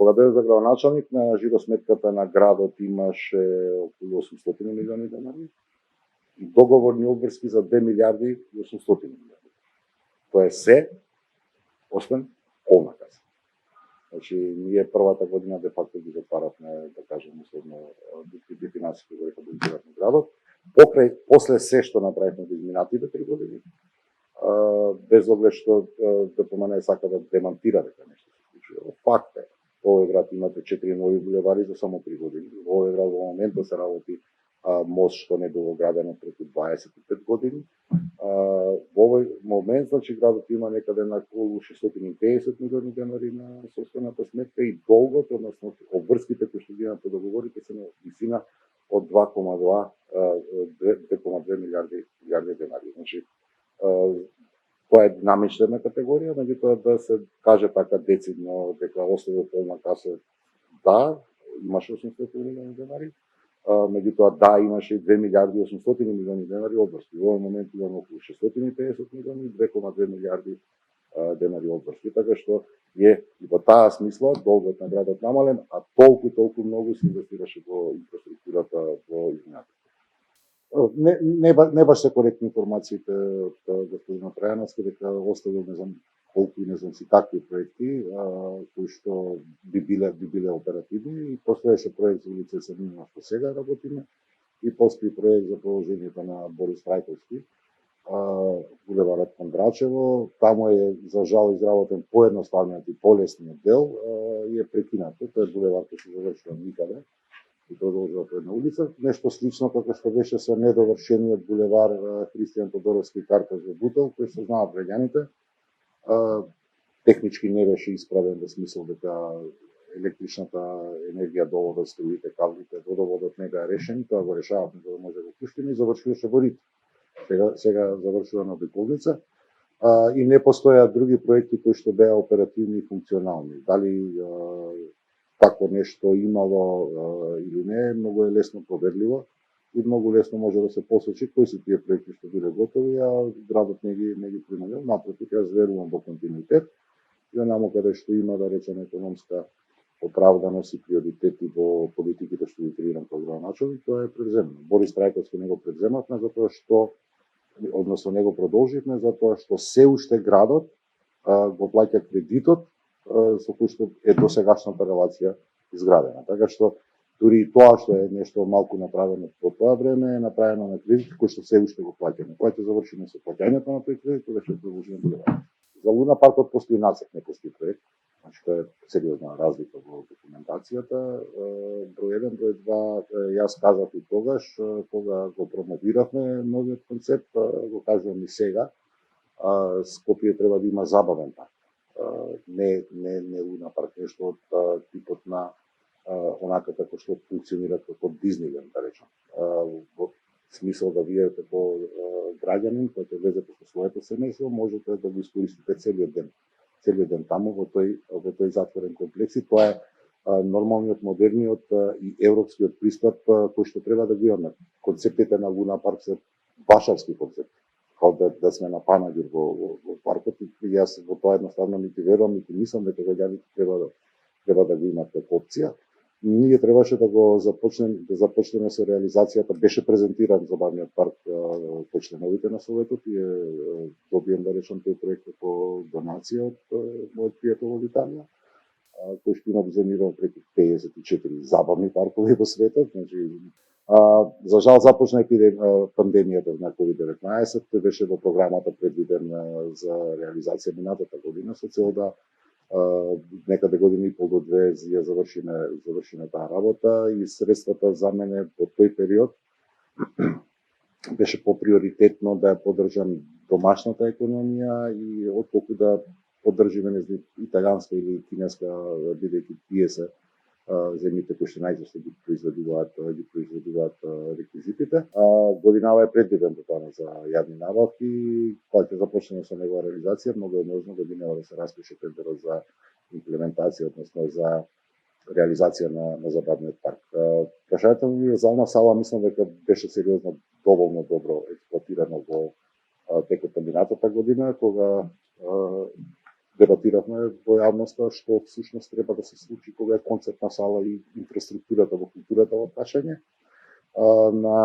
Кога бев за градоначалник, на жиросметката на градот имаше околу 800 милиони денари и договорни обврски за 2 милиарди и 800 милиони. Тоа е се, освен полна каса. Значи, ние првата година де факто ги затваравме, да кажем, условно, битки финансиски го рехабилитиравме градот. После се што направивме во изминатите 3 години, без оглед што ДПМН сака да демантира дека нешто се случува. Факт е, во овој град имате 4 нови булевари за само 3 години. Во овој град во моментот се работи мост што не било градено преку 25 години. Во овој момент, значи, градот има некаде на околу 650 милиони денари на собствената сметка и долгот, односно обврските кои што ги имаме по договорите се на висина од 2,2 милиарди денари. Значи, тоа е динамична категорија, меѓутоа да се каже така децидно дека остави полна каса, да, имаше 800 милиони денари, меѓутоа да, имаше 2 милиарди 800 милиони денари обврски. Во овој момент имаме околу 650 милиони, 2,2 милиарди денари обврски, така што е и во таа смисла долгот на градот намален, а толку многу се инвестираше во инфраструктурата во изминатите. Не баш се коректни информациите од господин Трајановски дека оставил не знам колку и не знам си какви проекти кои што би биле оперативни и постоеше проект за улица Срнина што сега работиме и постои проект за продолжењето на Борис Трајковски, булеварот Кондрачево. Таму е за жал изработен поедноставниот и полесниот дел и е прекинато. Тој булевар кој се завршува никаде и продолжува по една улица. Нешто слично како што беше со недовршениот булевар Христијан Тодоровски Картош во Бутел, кој што знаат граѓаните, технички не беше исправен во смисол дека електричната енергија, доводот, струите, каблите, водоводот не беа решени, тоа го решававме за да може да го пуштиме и завршуваше во Рит. Сега завршува на Беколница. И не постојаат други проекти кои што беа оперативни и функционални. Дали такво нешто имало или не, многу е лесно проверливо и многу лесно може да се посочи кои се тие проекти што биле готови, а градот не ги применил. Напротив, јас верувам во континуитет и онаму каде што има, да речем, економска оправданост и приоритети во политиките што ги креирам како градоначалник, тоа е превземено. Борис Трајковски не го превземавме затоа што, односно не го продолживме затоа што се уште градот го плаќа кредитот со кој што е досегашната релација изградена. Така што дури и тоа што е нешто малку направено по тоа време е направено на кредит кој што се уште го плаќаме. Кога ќе завршиме со плаќањето на тој кредит, тогаш ќе продолжиме булевар. За Луна паркот постои нацрт, не постои проект. Значи тоа е сериозна разлика во документацијата. Број 1, број 2, јас казав и тогаш кога го промовиравме новиот концепт, го кажувам и сега. Скопје треба да има забавен парк. Не Луна парк, нешто од типот на онака како што функционира како Дизниленд, да речем. Во смисол да вие како граѓанин кој ќе влезете со своето семејство, можете да го искористите целиот ден таму во тој затворен комплекс и тоа е нормалниот, модерниот и европскиот пристап кој што треба да го имаме. Концептите на Луна парк се башарски концепти. Као да сме на Панагир во паркот и јас во тоа едноставно нити верувам, нити мислам дека граѓаните треба да го имат како опција. Ние требаше да го започнеме со реализацијата. Беше презентиран забавниот парк по членовите на Советот и добиен, да речем, тој проект како донација од мојот пријател во Италија, кој што има дизајнирано преку 54 забавни паркови во светот. Значи, за жал започна пандемијата на COVID-19, тој беше во програмата предвиден за реализација минатата година со цел да некаде година и пол до 2 ја завршиме таа работа и средствата за мене во тој период беше поприоритетно да ја поддржам домашната економија и отколку да поддржиме италијанска или кинеска, бидејќи тие се земјите кои што најчесто ги произведуваат реквизитите. Годинава е предвиден тоа за јавни набавки, кога ќе започнеме со негова реализација, многу е можно годинава да се распише тендерот за имплементација, односно за реализација на забавниот парк. Прашањето ми е за она сала, мислам дека беше сериозно доволно добро експлоатирано во текот на минатата година, кога дебатиравме во јавноста што всушност треба да се случи кога е концертна сала и инфраструктурата во културата во прашање. На